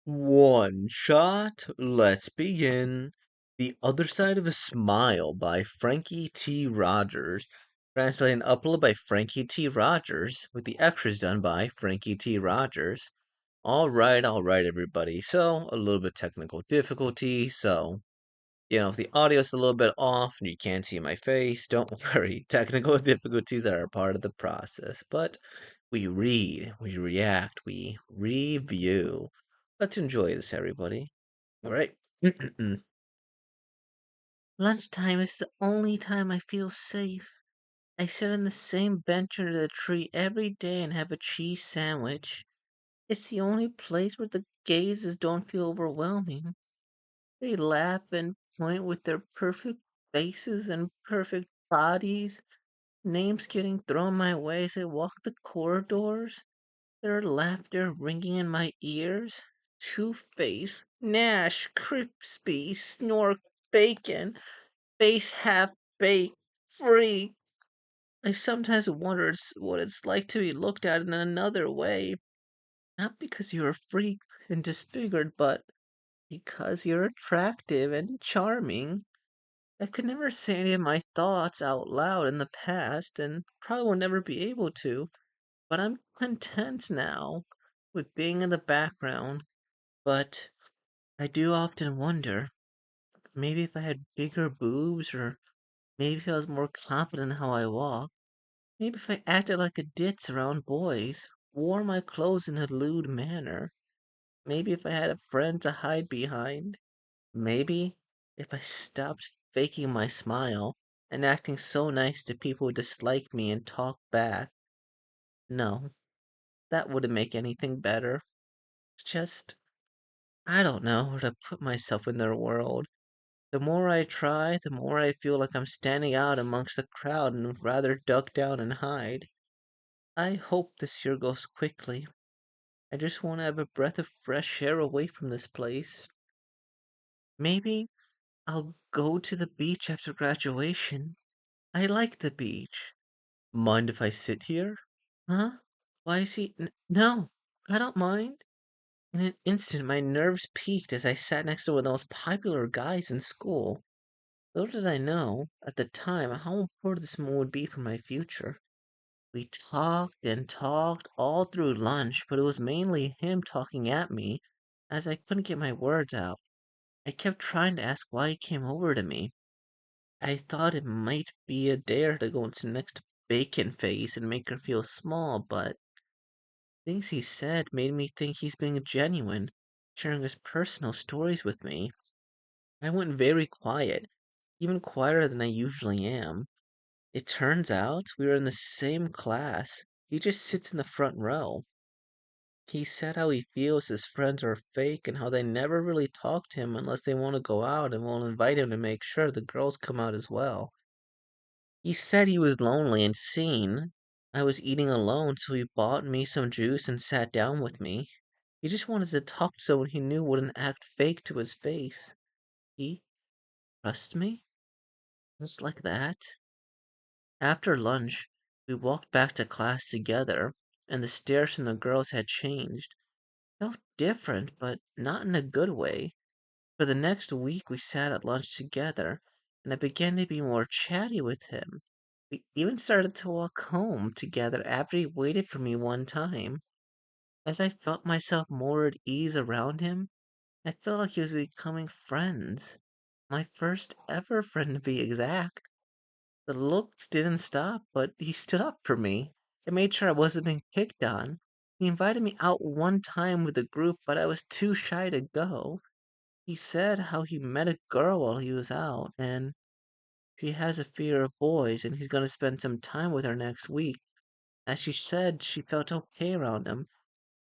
One shot, let's begin. The Other Side of a Smile by Frankie T. Rogers. Translated and uploaded by Frankie T. Rogers, with the extras done by Frankie T. Rogers. Alright, everybody. So, a little bit technical difficulty. So, if the audio's a little bit off and you can't see my face, don't worry. Technical difficulties are a part of the process. But we read, we react, we review. Let's enjoy this, everybody. All right. Lunchtime is the only time I feel safe. I sit on the same bench under the tree every day and have a cheese sandwich. It's the only place where the gazes don't feel overwhelming. They laugh and point with their perfect faces and perfect bodies, names getting thrown my way as I walk the corridors, their laughter ringing in my ears. Two-Face, Nash, Crispy, Snork, Bacon, face half baked, free. I sometimes wonder what it's like to be looked at in another way, not because you're a freak and disfigured, but because you're attractive and charming. I could never say any of my thoughts out loud in the past, and probably will never be able to, but I'm content now with being in the background. But I do often wonder, maybe if I had bigger boobs, or maybe if I was more confident in how I walk, maybe if I acted like a ditz around boys, wore my clothes in a lewd manner, maybe if I had a friend to hide behind, maybe if I stopped faking my smile and acting so nice to people who dislike me and talk back. No, that wouldn't make anything better. It's just, I don't know where to put myself in their world. The more I try, the more I feel like I'm standing out amongst the crowd and would rather duck down and hide. I hope this year goes quickly. I just want to have a breath of fresh air away from this place. Maybe I'll go to the beach after graduation. I like the beach. Mind if I sit here? Huh? Why is he? No, I don't mind. In an instant, my nerves peaked as I sat next to one of the most popular guys in school. Little did I know, at the time, how important this man would be for my future. We talked and talked all through lunch, but it was mainly him talking at me, as I couldn't get my words out. I kept trying to ask why he came over to me. I thought it might be a dare to go into the next bacon phase and make her feel small, but things he said made me think he's being genuine, sharing his personal stories with me. I went very quiet, even quieter than I usually am. It turns out we were in the same class. He just sits in the front row. He said how he feels his friends are fake and how they never really talk to him unless they want to go out and will invite him to make sure the girls come out as well. He said he was lonely and seen. I was eating alone, so he bought me some juice and sat down with me. He just wanted to talk to someone he knew wouldn't act fake to his face. He trusts me? Just like that? After lunch, we walked back to class together, and the stares from the girls had changed. Felt different, but not in a good way. For the next week, we sat at lunch together, and I began to be more chatty with him. We even started to walk home together after he waited for me one time. As I felt myself more at ease around him, I felt like he was becoming friends. My first ever friend, to be exact. The looks didn't stop, but he stood up for me and made sure I wasn't being picked on. He invited me out one time with a group, but I was too shy to go. He said how he met a girl while he was out, and she has a fear of boys, and he's gonna spend some time with her next week. As she said, she felt okay around him,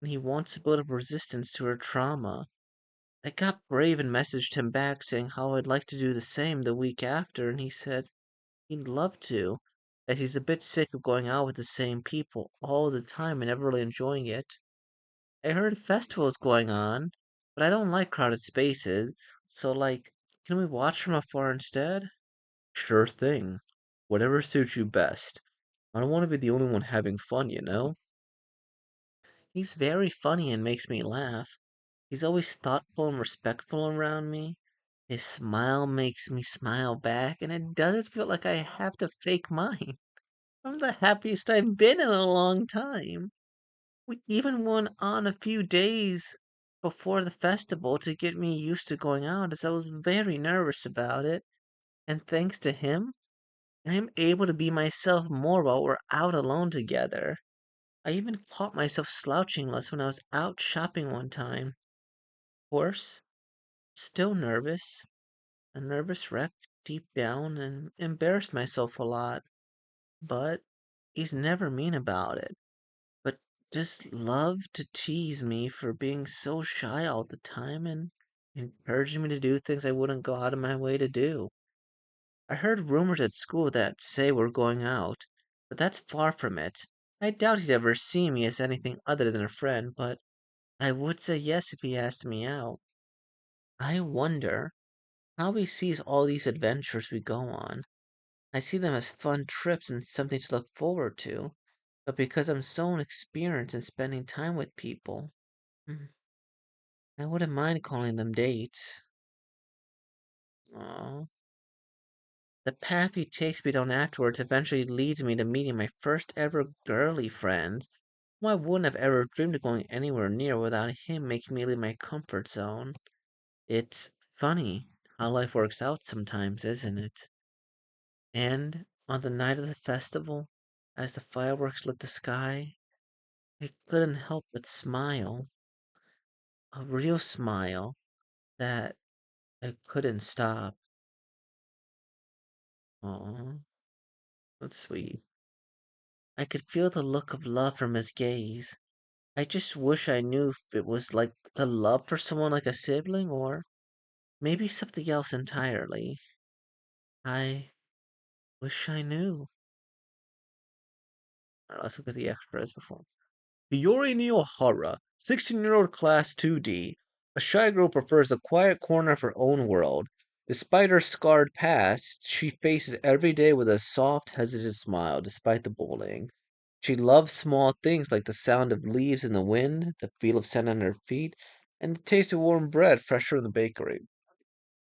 and he wants to build up resistance to her trauma. I got brave and messaged him back saying how I'd like to do the same the week after, and he said he'd love to, as he's a bit sick of going out with the same people all the time and never really enjoying it. I heard a festival is going on, but I don't like crowded spaces, so can we watch from afar instead? Sure thing. Whatever suits you best. I don't want to be the only one having fun, you know? He's very funny and makes me laugh. He's always thoughtful and respectful around me. His smile makes me smile back, and it doesn't feel like I have to fake mine. I'm the happiest I've been in a long time. We even went on a few days before the festival to get me used to going out, as I was very nervous about it. And thanks to him, I am able to be myself more while we're out alone together. I even caught myself slouching less when I was out shopping one time. Of course, still nervous, a nervous wreck deep down, and embarrassed myself a lot. But he's never mean about it, but just loved to tease me for being so shy all the time and encouraging me to do things I wouldn't go out of my way to do. I heard rumors at school that say we're going out, but that's far from it. I doubt he'd ever see me as anything other than a friend, but I would say yes if he asked me out. I wonder how he sees all these adventures we go on. I see them as fun trips and something to look forward to, but because I'm so inexperienced in spending time with people, mm, I wouldn't mind calling them dates. Aw. The path he takes me down afterwards eventually leads me to meeting my first ever girly friends, who I wouldn't have ever dreamed of going anywhere near without him making me leave my comfort zone. It's funny how life works out sometimes, isn't it? And on the night of the festival, as the fireworks lit the sky, I couldn't help but smile. A real smile that I couldn't stop. Aw, that's sweet. I could feel the look of love from his gaze. I just wish I knew if it was like the love for someone like a sibling or maybe something else entirely. I wish I knew. Alright, let's look at the extras before. Hiyori Niyohara, 16-year-old class 2D. A shy girl prefers the quiet corner of her own world. Despite her scarred past, she faces every day with a soft, hesitant smile despite the bullying. She loves small things like the sound of leaves in the wind, the feel of sand under her feet, and the taste of warm bread fresh from the bakery.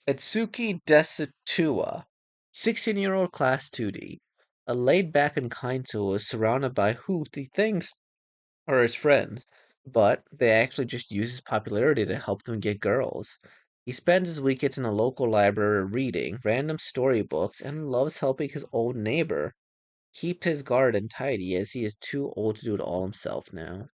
Etsuki Desatua, 16-year-old class 2D. A laid back and kind soul is surrounded by who he thinks are his friends, but they actually just use his popularity to help them get girls. He spends his weekends in a local library reading random storybooks and loves helping his old neighbor keep his garden tidy as he is too old to do it all himself now.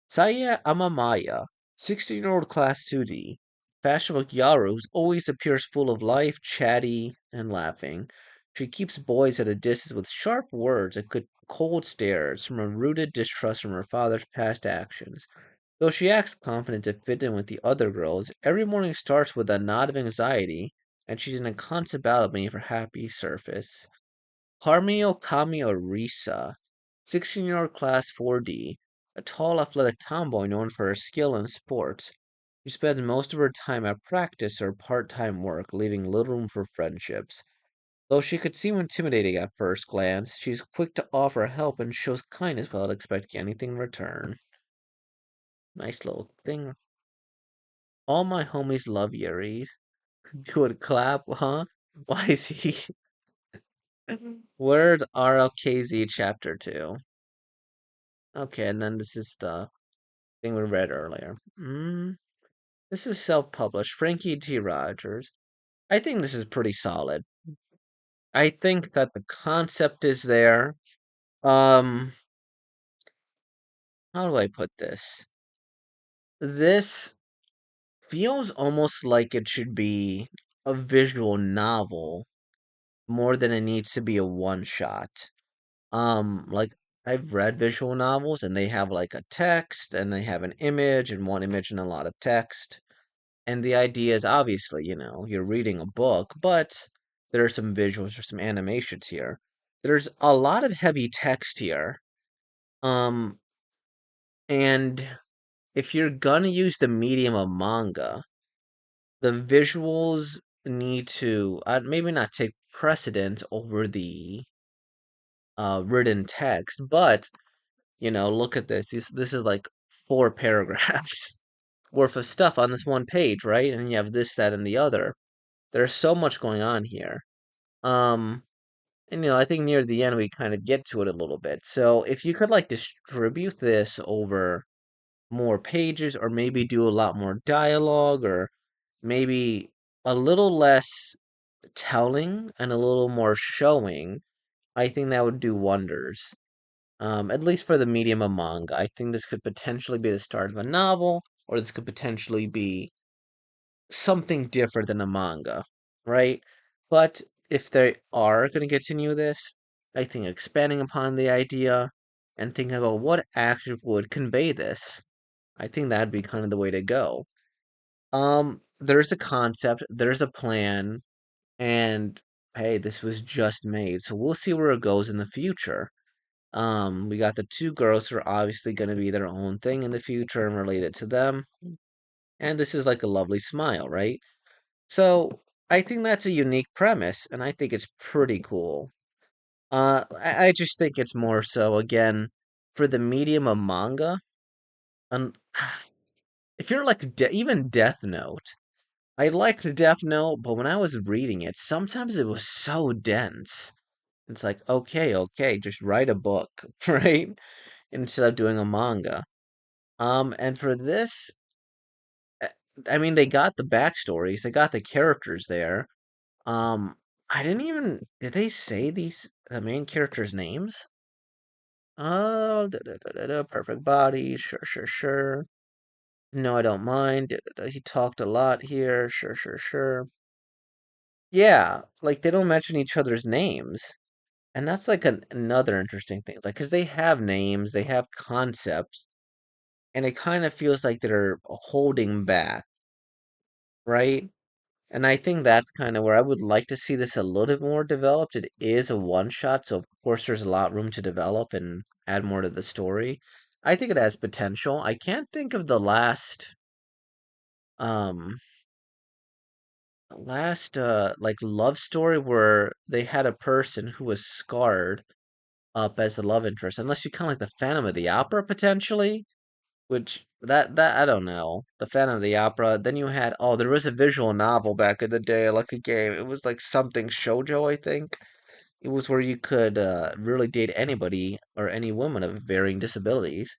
Saya Amamaya, 16-year-old class 2D. Fashionable Gyaru who always appears full of life, chatty, and laughing. She keeps boys at a distance with sharp words and cold stares from a rooted distrust from her father's past actions. Though she acts confident to fit in with the other girls, every morning starts with a nod of anxiety, and she's in a constant battle beneath her happy surface. Parmio Kamio Risa, 16-year-old class 4D, a tall athletic tomboy known for her skill in sports. She spends most of her time at practice or part-time work, leaving little room for friendships. Though she could seem intimidating at first glance, she's quick to offer help and shows kindness without expecting anything in return. Nice little thing. All my homies love Yuri's. You would clap, huh? Why is he? Word RLKZ chapter 2. Okay, and then this is the thing we read earlier. This is self-published. Frankie T. Rogers. I think this is pretty solid. I think that the concept is there. Um, how do I put this? This feels almost like it should be a visual novel more than it needs to be a one shot. Like I've read visual novels and they have like a text and they have an image and one image and a lot of text. And the idea is obviously, you're reading a book, but there are some visuals or some animations here. There's a lot of heavy text here. Um, and if you're gonna use the medium of manga, the visuals need to maybe not take precedence over the written text, but look at this. This is like four paragraphs. worth of stuff on this one page, right? And you have this, that, and the other. There's so much going on here. Um, and I think near the end we kind of get to it a little bit. So if you could like distribute this over more pages, or maybe do a lot more dialogue, or maybe a little less telling and a little more showing, I think that would do wonders. At least for the medium of manga. I think this could potentially be the start of a novel, or this could potentially be something different than a manga, right? But if they are going to continue this, I think expanding upon the idea and thinking about what actually would convey this, I think that'd be kind of the way to go. There's a concept, there's a plan, and hey, this was just made, so we'll see where it goes in the future. We got the two girls who are obviously going to be their own thing in the future and related to them. And this is like a lovely smile, right? So I think that's a unique premise, and I think it's pretty cool. I just think it's more so again for the medium of manga. Um, if you're like even Death Note, I liked Death Note, but when I was reading it, sometimes it was so dense. It's like, okay, just write a book, right? Instead of doing a manga. And for this, uh, I mean, they got the backstories, they got the characters there. I didn't even, did they say the main characters' names? Oh, perfect body, sure. No, I don't mind. He talked a lot here, sure. Yeah, like they don't mention each other's names. And that's like another interesting thing. Like, because they have names, they have concepts, and it kind of feels like they're holding back, right? And I think that's kind of where I would like to see this a little bit more developed. It is a one shot, so of course there's a lot of room to develop and add more to the story. I think it has potential. I can't think of the um like love story where they had a person who was scarred up as the love interest, unless you count like the Phantom of the Opera potentially. Which that I don't know. The Phantom of the Opera. Then you had, oh, there was a visual novel back in the day, like a game. It was like something shoujo, I think. It was where you could really date anybody or any woman of varying disabilities.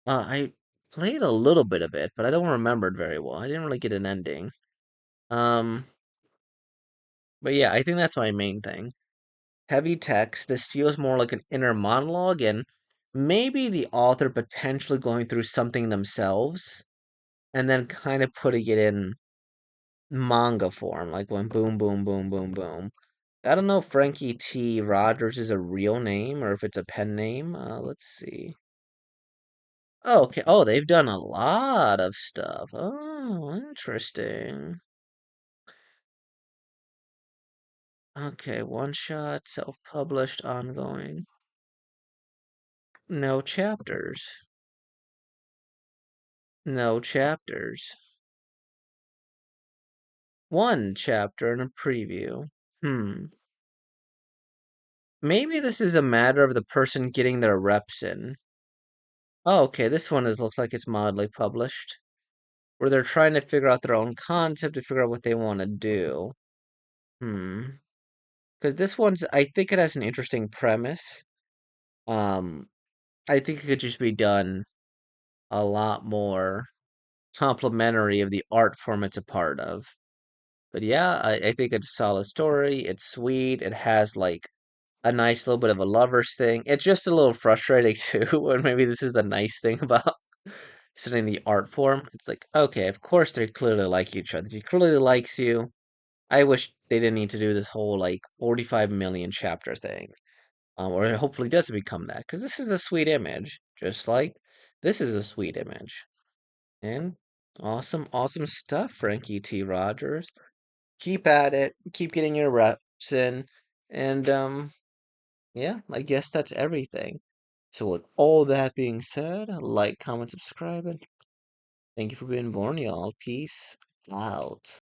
I played a little bit of it, but I don't remember it very well. I didn't really get an ending. Um, but yeah, I think that's my main thing. Heavy text. This feels more like an inner monologue, and maybe the author potentially going through something themselves and then kind of putting it in manga form, like when boom. I don't know if Frankie T. Rogers is a real name or if it's a pen name. Let's see. Oh, okay. Oh, they've done a lot of stuff. Oh, interesting. Okay, one shot, self-published, ongoing. No chapters. No chapters. One chapter and a preview. Hmm. Maybe this is a matter of the person getting their reps in. Oh, okay, this one looks like it's mildly published, where they're trying to figure out their own concept to figure out what they want to do. Hmm. Because this one's, I think it has an interesting premise. Um, I think it could just be done a lot more complimentary of the art form it's a part of. But yeah, I think it's a solid story. It's sweet. It has like a nice little bit of a lovers thing. It's just a little frustrating too, and maybe this is the nice thing about studying the art form. It's like, okay, of course they clearly like each other. He clearly likes you. I wish they didn't need to do this whole like 45 million chapter thing. Or it hopefully doesn't become that, because this is a sweet image, just like this is a sweet image. And awesome stuff, Frankie T. Rogers. Keep at it, keep getting your reps in, and yeah, I guess that's everything. So with all that being said, like, comment, subscribe, and thank you for being born, y'all. Peace out.